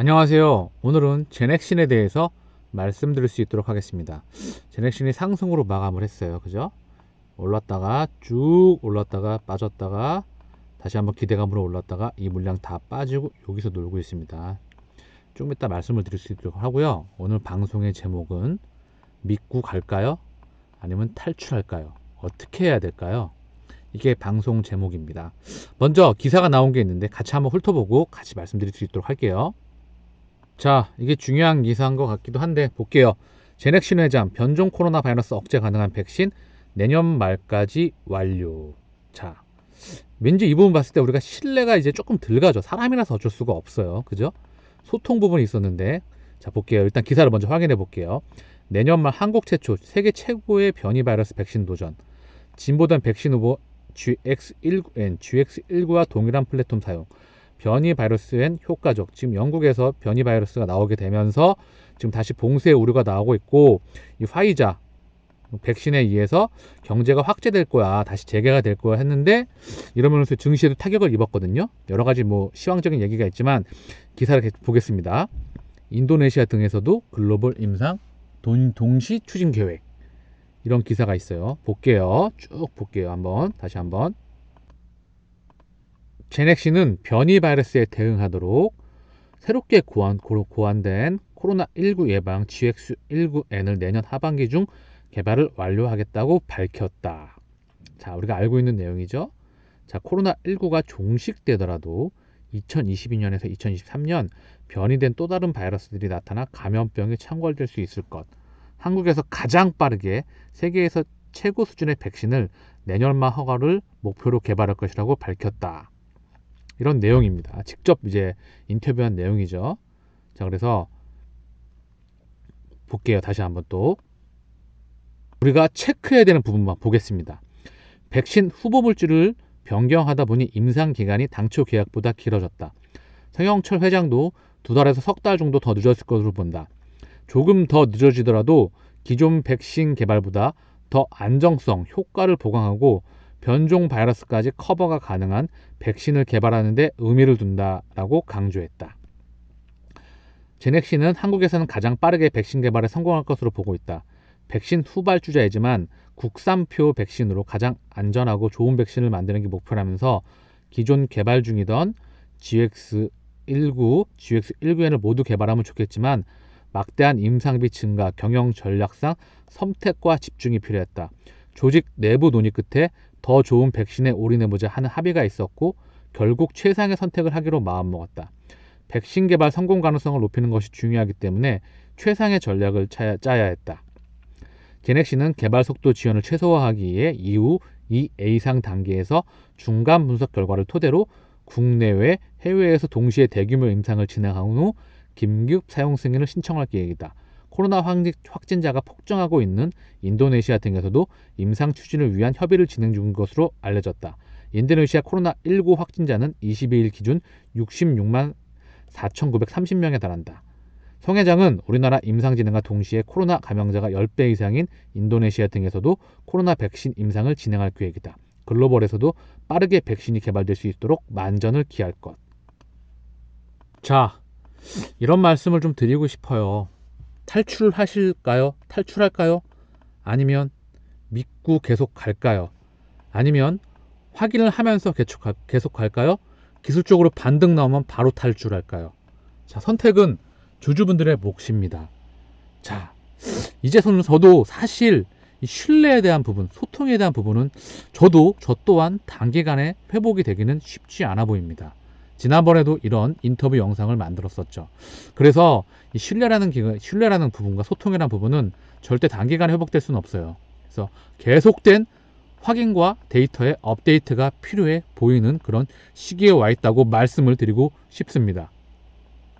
안녕하세요. 오늘은 제넥신에 대해서 말씀드릴 수 있도록 하겠습니다. 제넥신이 상승으로 마감을 했어요. 그죠? 올랐다가 쭉 올랐다가 빠졌다가 다시 한번 기대감으로 올랐다가 이 물량 다 빠지고 여기서 놀고 있습니다. 좀 이따 말씀을 드릴 수 있도록 하고요. 오늘 방송의 제목은 믿고 갈까요? 아니면 탈출할까요? 어떻게 해야 될까요? 이게 방송 제목입니다. 먼저 기사가 나온 게 있는데 같이 한번 훑어보고 같이 말씀드릴 수 있도록 할게요. 자, 이게 중요한 기사인 것 같기도 한데 볼게요. 제넥신 회장 변종 코로나 바이러스 억제 가능한 백신 내년 말까지 완료. 자, 왠지 이 부분 봤을 때 우리가 신뢰가 이제 조금 덜 가죠. 사람이라서 어쩔 수가 없어요. 그죠? 소통 부분이 있었는데, 자 볼게요. 일단 기사를 먼저 확인해 볼게요. 내년 말 한국 최초 세계 최고의 변이 바이러스 백신 도전. 진보된 백신 후보 GX19N, GX19와 동일한 플랫폼 사용. 변이 바이러스엔 효과적. 지금 영국에서 변이 바이러스가 나오게 되면서 지금 다시 봉쇄 우려가 나오고 있고, 이 화이자 백신에 의해서 경제가 확대될 거야, 다시 재개가 될 거야 했는데 이러면서 증시에도 타격을 입었거든요. 여러 가지 뭐 시황적인 얘기가 있지만 기사를 보겠습니다. 인도네시아 등에서도 글로벌 임상 동시 추진 계획, 이런 기사가 있어요. 볼게요. 쭉 볼게요. 다시 한번. 제넥신은 변이 바이러스에 대응하도록 새롭게 고안된 코로나19 예방 GX19N을 내년 하반기 중 개발을 완료하겠다고 밝혔다. 자, 우리가 알고 있는 내용이죠. 자, 코로나19가 종식되더라도 2022년에서 2023년 변이된 또 다른 바이러스들이 나타나 감염병이 창궐될 수 있을 것. 한국에서 가장 빠르게 세계에서 최고 수준의 백신을 내년 말 허가를 목표로 개발할 것이라고 밝혔다. 이런 내용입니다. 직접 이제 인터뷰한 내용이죠. 자, 그래서 볼게요. 다시 한번 또 우리가 체크해야 되는 부분만 보겠습니다. 백신 후보 물질을 변경하다 보니 임상 기간이 당초 계약보다 길어졌다. 성영철 회장도 2달에서 석 달 정도 더 늦었을 것으로 본다. 조금 더 늦어지더라도 기존 백신 개발보다 더 안정성, 효과를 보강하고 변종 바이러스까지 커버가 가능한 백신을 개발하는 데 의미를 둔다라고 강조했다. 제넥신은 한국에서는 가장 빠르게 백신 개발에 성공할 것으로 보고 있다. 백신 후발주자이지만 국산표 백신으로 가장 안전하고 좋은 백신을 만드는 게 목표라면서 기존 개발 중이던 GX19, GX19N을 모두 개발하면 좋겠지만 막대한 임상비 증가, 경영 전략상 선택과 집중이 필요했다. 조직 내부 논의 끝에 더 좋은 백신에 올인해보자 하는 합의가 있었고 결국 최상의 선택을 하기로 마음먹었다. 백신 개발 성공 가능성을 높이는 것이 중요하기 때문에 최상의 전략을 짜야 했다. 제넥신은 개발 속도 지연을 최소화하기 위해 이후 2A상 단계에서 중간 분석 결과를 토대로 국내외 해외에서 동시에 대규모 임상을 진행한 후 긴급 사용 승인을 신청할 계획이다. 코로나 확진자가 폭증하고 있는 인도네시아 등에서도 임상 추진을 위한 협의를 진행 중인 것으로 알려졌다. 인도네시아 코로나19 확진자는 22일 기준 66만 4,930명에 달한다. 송 회장은 우리나라 임상 진행과 동시에 코로나 감염자가 10배 이상인 인도네시아 등에서도 코로나 백신 임상을 진행할 계획이다. 글로벌에서도 빠르게 백신이 개발될 수 있도록 만전을 기할 것. 자, 이런 말씀을 좀 드리고 싶어요. 탈출하실까요? 탈출할까요? 아니면 믿고 계속 갈까요? 아니면 확인을 하면서 계속 갈까요? 기술적으로 반등 나오면 바로 탈출할까요? 자, 선택은 주주분들의 몫입니다. 자, 이제서는 저도 사실 이 신뢰에 대한 부분, 소통에 대한 부분은 저 또한 단기간에 회복이 되기는 쉽지 않아 보입니다. 지난번에도 이런 인터뷰 영상을 만들었었죠. 그래서 이 신뢰라는 부분과 소통이라는 부분은 절대 단기간에 회복될 수는 없어요. 그래서 계속된 확인과 데이터의 업데이트가 필요해 보이는 그런 시기에 와 있다고 말씀을 드리고 싶습니다.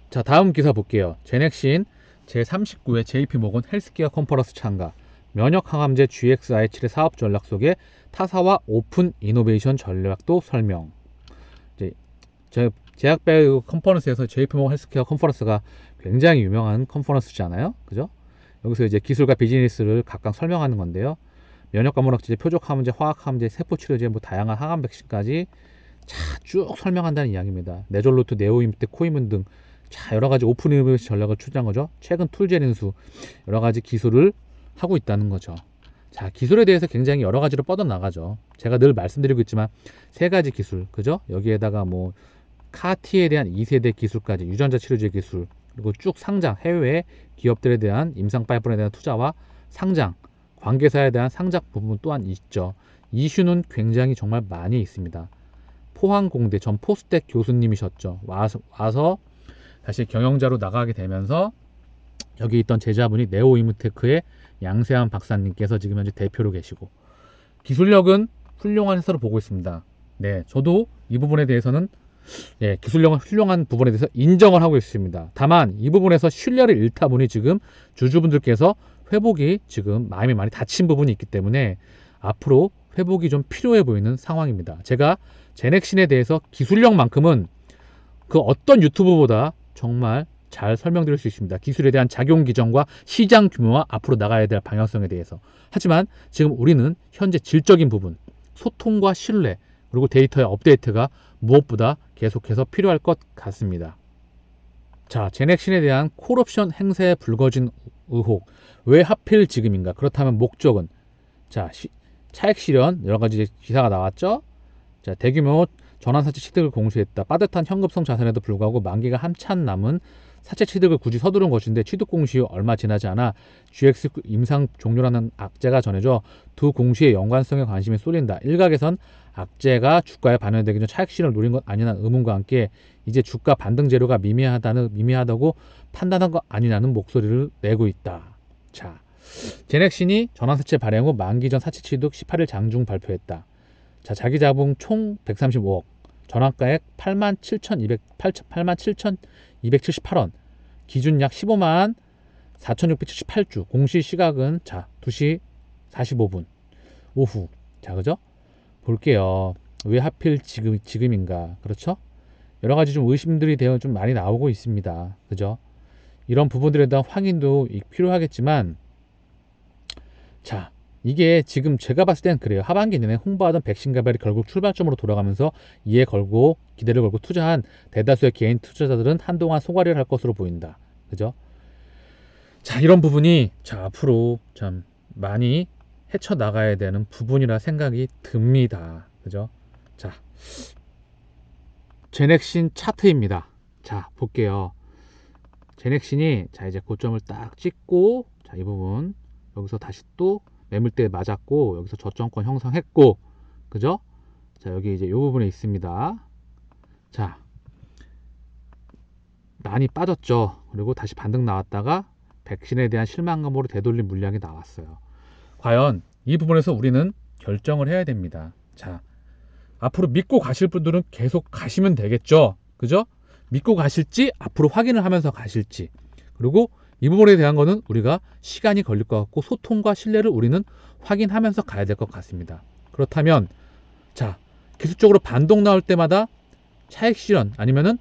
자, 다음 기사 볼게요. 제넥신 제39회 JP모건 헬스케어 컨퍼런스 참가, 면역 항암제 GXI7의 사업 전략 속에 타사와 오픈 이노베이션 전략도 설명. 이제 제약배 컨퍼런스에서 JP모건 헬스케어 컨퍼런스가 굉장히 유명한 컨퍼런스잖아요. 그죠? 여기서 이제 기술과 비즈니스를 각각 설명하는 건데요. 면역과학제, 표적항암제, 화학항암제, 세포치료제, 뭐 다양한 항암 백신까지 쭉 설명한다는 이야기입니다. 네졸루트, 네오임트, 코이문 등 자, 여러 가지 오픈 인터넷 전략을 추진한 거죠. 최근 툴젤 인수 여러 가지 기술을 하고 있다는 거죠. 자, 기술에 대해서 굉장히 여러 가지로 뻗어나가죠. 제가 늘 말씀드리고 있지만 세 가지 기술, 그죠? 여기에다가 뭐 카티에 대한 2세대 기술까지, 유전자 치료제 기술, 그리고 쭉 상장, 해외 기업들에 대한 임상 파이프라인에 대한 투자와 상장, 관계사에 대한 상장 부분 또한 있죠. 이슈는 굉장히 정말 많이 있습니다. 포항공대 전 포스텍 교수님이셨죠. 와서 다시 경영자로 나가게 되면서 여기 있던 제자분이 네오이무테크의 양세한 박사님께서 지금 현재 대표로 계시고, 기술력은 훌륭한 회사로 보고 있습니다. 네, 저도 이 부분에 대해서는 기술력은 훌륭한 부분에 대해서 인정을 하고 있습니다. 다만 이 부분에서 신뢰를 잃다 보니 지금 주주분들께서 회복이 지금 마음이 많이 다친 부분이 있기 때문에 앞으로 회복이 좀 필요해 보이는 상황입니다. 제가 제넥신에 대해서 기술력만큼은 그 어떤 유튜브보다 정말 잘 설명드릴 수 있습니다. 기술에 대한 작용 기전과 시장 규모와 앞으로 나가야 될 방향성에 대해서. 하지만 지금 우리는 현재 질적인 부분, 소통과 신뢰, 그리고 데이터의 업데이트가 무엇보다 계속해서 필요할 것 같습니다. 자, 제넥신에 대한 콜옵션 행사에 불거진 의혹. 왜 하필 지금인가? 그렇다면 목적은? 자, 차액 실현 여러 가지 기사가 나왔죠. 자, 대규모 전환사채 취득을 공시했다. 빠듯한 현금성 자산에도 불구하고 만기가 한참 남은 사채 취득을 굳이 서두른 것인데 취득 공시 후 얼마 지나지 않아 GX 임상 종료라는 악재가 전해져 두 공시의 연관성에 관심이 쏠린다. 일각에선 악재가 주가에 반영되기 전 차익 실현을 노린 것 아니냐는 의문과 함께 이제 주가 반등 재료가 미미하다고 판단한 것 아니냐는 목소리를 내고 있다. 자, 제넥신이 전환사채 발행 후 만기 전 사채 취득 18일 장중 발표했다. 자, 자기 자본 총 135억, 전환가액 87,278원, 기준 약 15만 4,678주, 공시 시각은 자 2시 45분 오후. 자, 그죠? 볼게요. 왜 하필 지금인가? 그렇죠? 여러 가지 좀 의심들이 되어 좀 많이 나오고 있습니다. 그죠? 이런 부분들에 대한 확인도 필요하겠지만, 자, 이게 지금 제가 봤을 때는 그래요. 하반기 내내 홍보하던 백신 개발이 결국 출발점으로 돌아가면서 이에 걸고 기대를 걸고 투자한 대다수의 개인 투자자들은 한동안 소가리를 할 것으로 보인다. 그죠? 자, 이런 부분이 자 앞으로 참 많이 헤쳐나가야 되는 부분이라 생각이 듭니다. 그죠? 자, 제넥신 차트입니다. 자, 볼게요. 제넥신이 자 이제 고점을 딱 찍고, 자, 이 부분 여기서 다시 또 매물대 맞았고 여기서 저점권 형성했고, 그죠? 자, 여기 이제 이 부분에 있습니다. 자, 많이 빠졌죠. 그리고 다시 반등 나왔다가 백신에 대한 실망감으로 되돌린 물량이 나왔어요. 과연 이 부분에서 우리는 결정을 해야 됩니다. 자, 앞으로 믿고 가실 분들은 계속 가시면 되겠죠. 그죠? 믿고 가실지 앞으로 확인을 하면서 가실지, 그리고 이 부분에 대한 거는 우리가 시간이 걸릴 것 같고 소통과 신뢰를 우리는 확인하면서 가야 될 것 같습니다. 그렇다면 자, 기술적으로 반동 나올 때마다 차익 실현 아니면은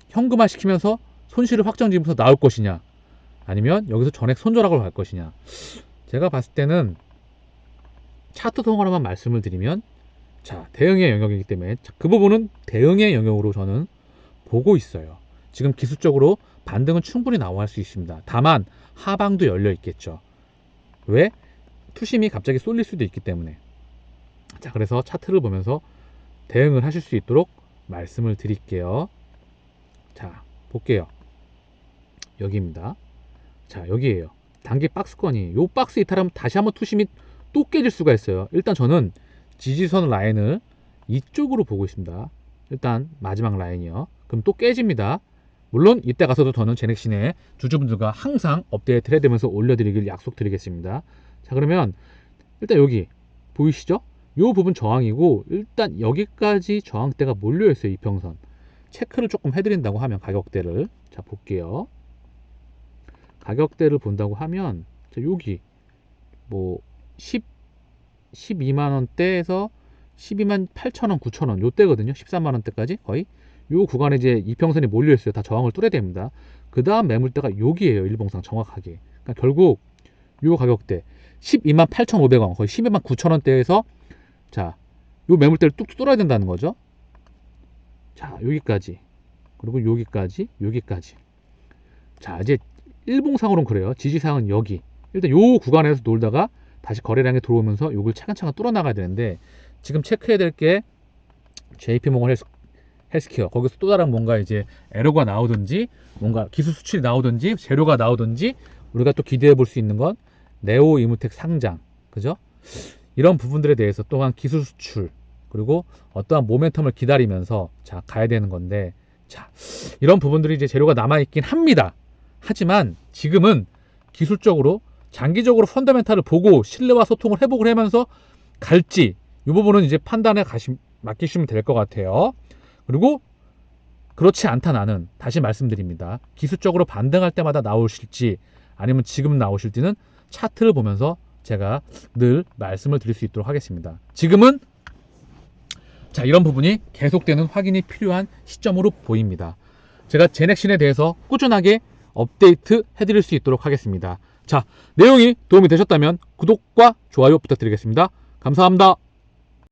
현금화 시키면서 손실을 확정지으면서 나올 것이냐, 아니면 여기서 전액 손절하고 갈 것이냐. 제가 봤을 때는 차트 통화로만 말씀을 드리면 자, 대응의 영역이기 때문에 그 부분은 대응의 영역으로 저는 보고 있어요. 지금 기술적으로 반등은 충분히 나올 수 있습니다. 다만 하방도 열려 있겠죠. 왜? 투심이 갑자기 쏠릴 수도 있기 때문에. 자, 그래서 차트를 보면서 대응을 하실 수 있도록 말씀을 드릴게요. 자, 볼게요. 여기입니다. 자, 여기에요. 단기 박스권이 요 박스 이탈하면 다시 한번 투심이 또 깨질 수가 있어요. 일단 저는 지지선 라인을 이쪽으로 보고 있습니다. 일단 마지막 라인이요. 그럼 또 깨집니다. 물론 이때 가서도 저는 제넥신의 주주분들과 항상 업데이트를 해드리면서 올려드리길 약속드리겠습니다. 자, 그러면 일단 여기 보이시죠? 이 부분 저항이고, 일단 여기까지 저항대가 몰려있어요. 이평선 체크를 조금 해드린다고 하면 가격대를 자 볼게요. 가격대를 본다고 하면 자, 여기 뭐 12만원대에서 12만 8천원 9천원 요때거든요. 13만원대까지 거의 요 구간에 이제 이평선이 몰려있어요. 다 저항을 뚫어야 됩니다. 그 다음 매물대가 여기에요. 일봉상 정확하게. 그러니까 결국 요 가격대 12만 8,500원 거의 12만 9천원대에서 자, 요 매물대를 뚝뚝 뚫어야 된다는 거죠. 자, 여기까지, 그리고 여기까지, 여기까지. 자, 이제 일봉상으로는 그래요. 지지사항은 여기. 일단 요 구간에서 놀다가 다시 거래량이 들어오면서 요걸 차근차근 뚫어나가야 되는데, 지금 체크해야 될 게 JP모건 헬스케어, 거기서 또 다른 뭔가 이제 에러가 나오든지 뭔가 기술 수출이 나오든지 재료가 나오든지, 우리가 또 기대해 볼 수 있는 건 네오 이무텍 상장, 그죠? 이런 부분들에 대해서 또한 기술 수출, 그리고 어떠한 모멘텀을 기다리면서 자 가야 되는 건데, 자 이런 부분들이 이제 재료가 남아 있긴 합니다. 하지만 지금은 기술적으로 장기적으로 펀더멘탈을 보고 신뢰와 소통을 회복을 하면서 갈지, 이 부분은 이제 판단에 맡기시면 될 것 같아요. 그리고 그렇지 않다, 나는 다시 말씀드립니다. 기술적으로 반등할 때마다 나오실지 아니면 지금 나오실지는 차트를 보면서 제가 늘 말씀을 드릴 수 있도록 하겠습니다. 지금은 자 이런 부분이 계속되는 확인이 필요한 시점으로 보입니다. 제가 제넥신에 대해서 꾸준하게 업데이트 해드릴 수 있도록 하겠습니다. 자, 내용이 도움이 되셨다면 구독과 좋아요 부탁드리겠습니다. 감사합니다.